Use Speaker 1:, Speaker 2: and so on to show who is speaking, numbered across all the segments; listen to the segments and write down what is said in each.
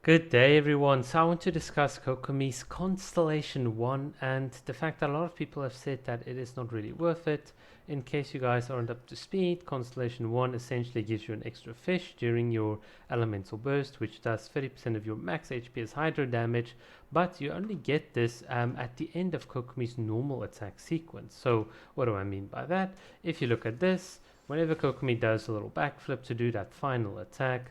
Speaker 1: Good day, everyone. So I want to discuss Kokomi's Constellation 1 and the fact that a lot of people have said that it is not really worth it. In case you guys aren't up to speed, Constellation 1 essentially gives you an extra fish during your elemental burst, which does 30% of your max HP as hydro damage, but you only get this at the end of Kokomi's normal attack sequence. So what do I mean by that? If you look at this, whenever Kokomi does a little backflip to do that final attack,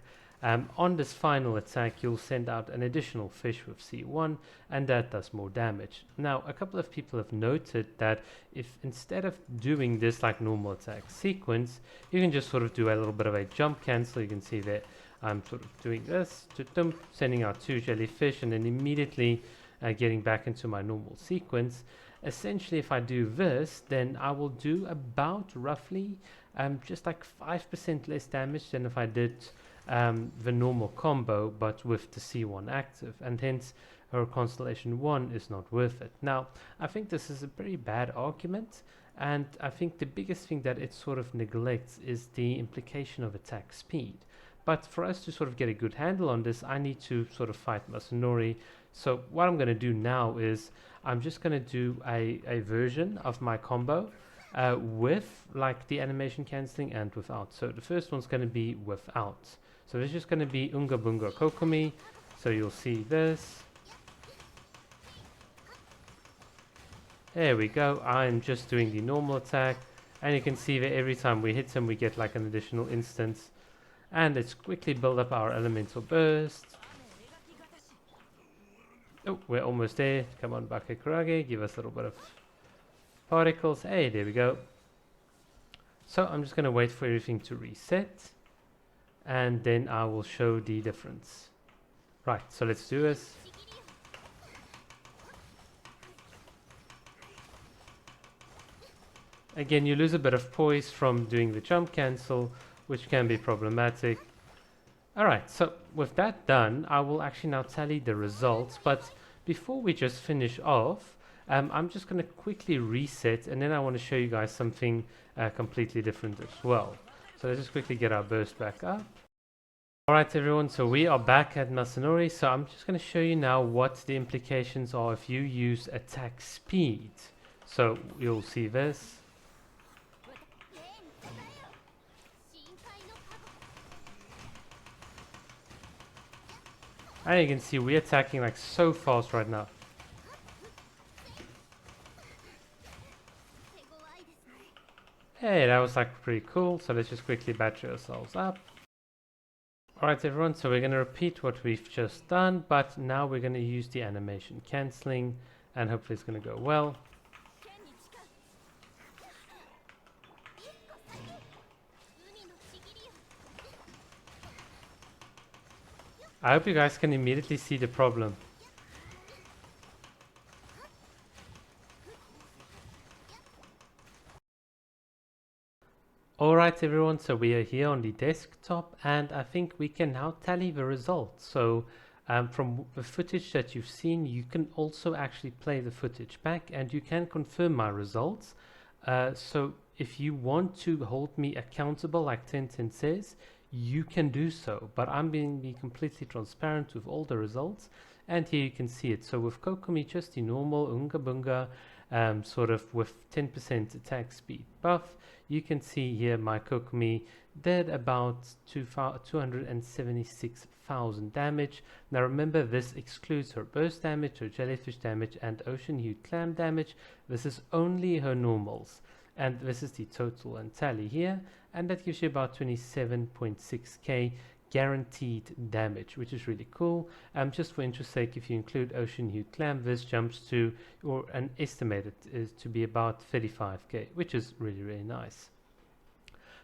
Speaker 1: on this final attack, you'll send out an additional fish with C1, and that does more damage. Now, a couple of people have noted that if instead of doing this like normal attack sequence, you can just sort of do a little bit of a jump cancel. You can see that I'm sort of doing this, sending out 2 jellyfish, and then immediately getting back into my normal sequence. Essentially, if I do this, then I will do about roughly just like 5% less damage than if I did the normal combo but with the C1 active, and hence her Constellation 1 is not worth it. Now, I think this is a very bad argument, and I think the biggest thing that it sort of neglects is the implication of attack speed. But for us to sort of get a good handle on this, I need to sort of fight Masanori. So what I'm going to do now is I'm just going to do a version of my combo with like the animation cancelling and without. So the first one's going to be without. So it's just going to be Unga Bunga Kokomi. So you'll see this. There we go. I'm just doing the normal attack. And you can see that every time we hit him, we get like an additional instance. And let's quickly build up our elemental burst. Oh, we're almost there. Come on, Bakekurage. Give us a little bit of particles. Hey, there we go. So I'm just going to wait for everything to reset, and then I will show the difference. Right, so let's do this. Again, you lose a bit of poise from doing the jump cancel, which can be problematic. Alright, so with that done, I will actually now tally the results, but before we just finish off, I'm just going to quickly reset, and then I want to show you guys something completely different as well. So let's just quickly get our burst back up. Alright everyone, so we are back at Masanori, so I'm just going to show you now what the implications are if you use attack speed. So you'll see this. And you can see we're attacking like so fast right now. Hey, that was like pretty cool. So let's just quickly battery ourselves up. Alright everyone, so we're going to repeat what we've just done, but now we're going to use the animation cancelling, and hopefully it's going to go well. I hope you guys can immediately see the problem. Alright everyone, so we are here on the desktop, and I think we can now tally the results. So from the footage that you've seen, you can also actually play the footage back, and you can confirm my results. So if you want to hold me accountable like Tintin says, you can do so, but I'm being completely transparent with all the results, and here you can see it. So with Kokomi, just the normal Unga Bunga, sort of with 10% attack speed buff, you can see here my Kokomi did about 276,000 damage. Now remember, this excludes her burst damage, her jellyfish damage, and ocean hued clam damage. This is only her normals, and this is the total and tally here, and that gives you about 27.6k guaranteed damage, which is really cool. Just for interest sake, if you include ocean hued clam, this jumps to, or an estimated is to be about 35k, which is really nice.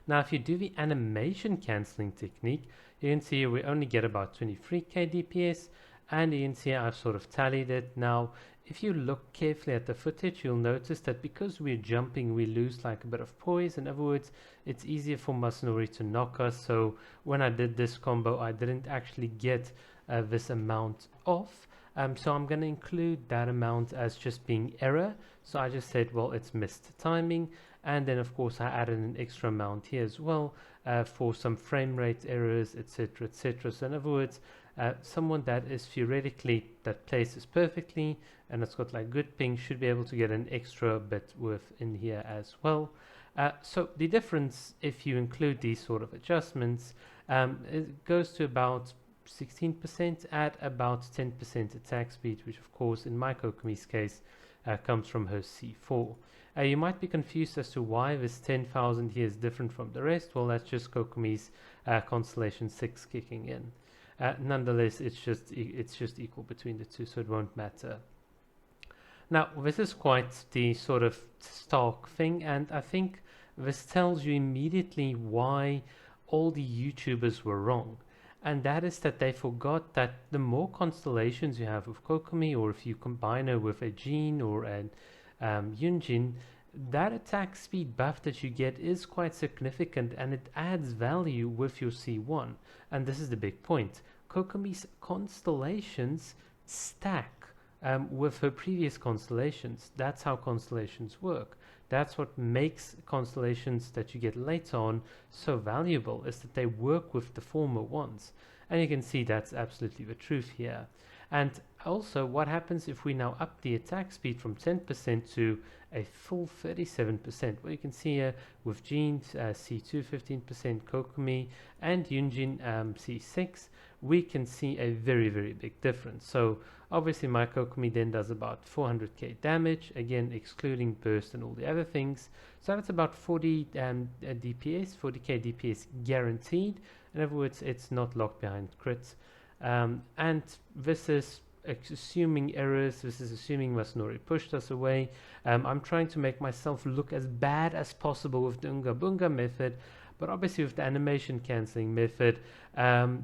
Speaker 1: Now if you do the animation cancelling technique, you can see we only get about 23k DPS, and you can see I've sort of tallied it. Now if you look carefully at the footage, you'll notice that because we're jumping, we lose like a bit of poise. In other words, it's easier for Masanori to knock us. So when I did this combo, I didn't actually get this amount off. So I'm going to include that amount as just being error. So I just said, well, it's missed timing. And then of course I added an extra amount here as well for some frame rate errors, etc. So in other words, someone that is theoretically, that places perfectly and it's got like good ping, should be able to get an extra bit worth in here as well. So the difference, if you include these sort of adjustments, it goes to about 16% at about 10% attack speed, which of course in my Kokomi's case comes from her C4. You might be confused as to why this 10,000 here is different from the rest. Well, that's just Kokomi's Constellation 6 kicking in. Nonetheless, it's just equal between the two, so it won't matter. Now, this is quite the sort of stark thing, and I think this tells you immediately why all the YouTubers were wrong. And that is that they forgot that the more constellations you have with Kokomi, or if you combine her with a Jean or an Yunjin, that attack speed buff that you get is quite significant, and it adds value with your C1. And this is the big point. Kokomi's constellations stack with her previous constellations. That's how constellations work. That's what makes constellations that you get later on so valuable, is that they work with the former ones. And you can see that's absolutely the truth here. And also, what happens if we now up the attack speed from 10% to a full 37%? Well, you can see here with Jean C2 15%, Kokomi and Yunjin C6, we can see a very, very big difference. So obviously my Kokomi then does about 400k damage, again excluding burst and all the other things. So that's about 40 DPS, 40k DPS guaranteed. In other words, it's not locked behind crits. And this is assuming errors, this is assuming Masanori pushed us away. I'm trying to make myself look as bad as possible with the Unga Bunga method, but obviously with the animation cancelling method,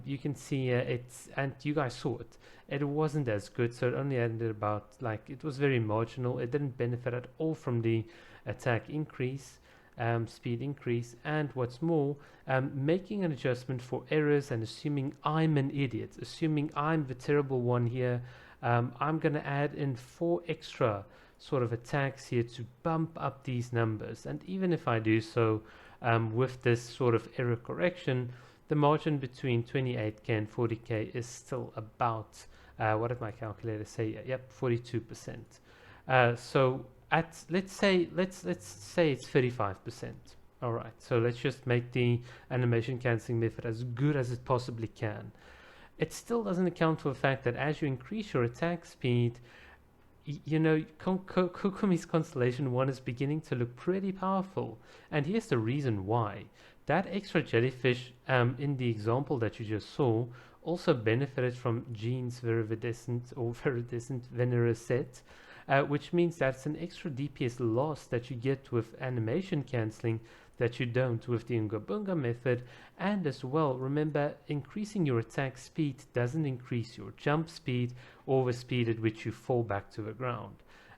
Speaker 1: you can see it's, and you guys saw it, it wasn't as good, so it only ended about, like, it was very marginal. It didn't benefit at all from the attack increase, speed increase, and what's more, making an adjustment for errors and assuming I'm an idiot, assuming I'm the terrible one here, I'm going to add in 4 extra sort of attacks here to bump up these numbers. And even if I do so with this sort of error correction, the margin between 28k and 40k is still about, what did my calculator say? Yep, 42%. So at, let's say it's 35%. All right, so let's just make the animation cancelling method as good as it possibly can. It still doesn't account for the fact that as you increase your attack speed, you know, Kokomi's Constellation 1 is beginning to look pretty powerful. And here's the reason why. That extra jellyfish in the example that you just saw also benefited from Jean's viridescent Venera set, which means that's an extra DPS loss that you get with animation cancelling that you don't with the Unga Bunga method. And as well, remember, increasing your attack speed doesn't increase your jump speed or the speed at which you fall back to the ground.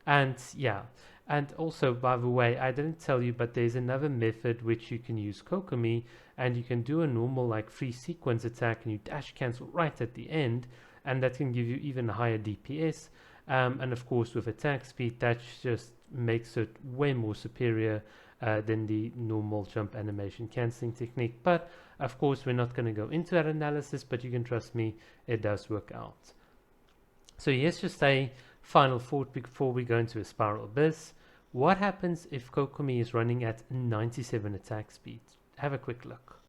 Speaker 1: And yeah, and also, by the way, I didn't tell you, but there's another method which you can use Kokomi, and you can do a normal like free sequence attack and you dash cancel right at the end, and that can give you even higher DPS. And of course with attack speed, that just makes it way more superior than the normal jump animation cancelling technique. But of course we're not going to go into that analysis, but you can trust me, it does work out. So here's just a final thought before we go into a spiral abyss. What happens if Kokomi is running at 97 attack speed? Have a quick look.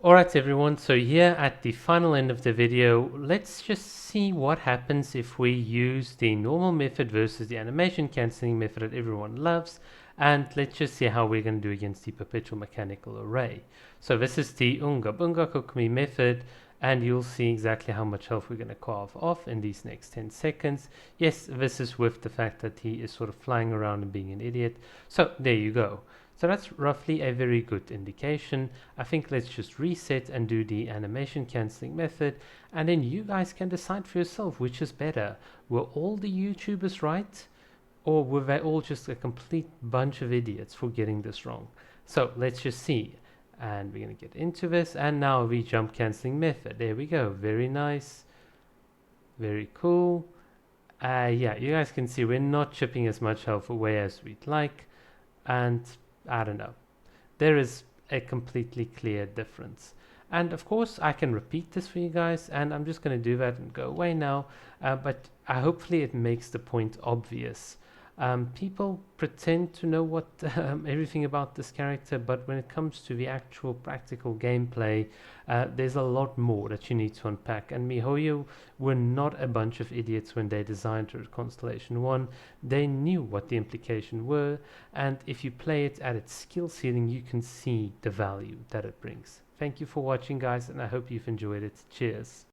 Speaker 1: Alright everyone, so here at the final end of the video, let's just see what happens if we use the normal method versus the animation cancelling method that everyone loves, and let's just see how we're going to do against the perpetual mechanical array. So this is the Unga Bunga Kokomi method, and you'll see exactly how much health we're going to carve off in these next 10 seconds. Yes, this is with the fact that he is sort of flying around and being an idiot. So there you go. So that's roughly a very good indication. I think let's just reset and do the animation cancelling method, and then you guys can decide for yourself which is better. Were all the YouTubers right, or were they all just a complete bunch of idiots for getting this wrong? So let's just see. And we're going to get into this, and now the jump cancelling method. There we go. Very nice. Very cool. Yeah, you guys can see we're not chipping as much health away as we'd like, and I don't know. There is a completely clear difference. And of course, I can repeat this for you guys, and I'm just going to do that and go away now. But hopefully, it makes the point obvious. People pretend to know what everything about this character, but when it comes to the actual practical gameplay, there's a lot more that you need to unpack. And MiHoYo were not a bunch of idiots when they designed Constellation 1. They knew what the implications were, and if you play it at its skill ceiling, you can see the value that it brings. Thank you for watching, guys, and I hope you've enjoyed it. Cheers.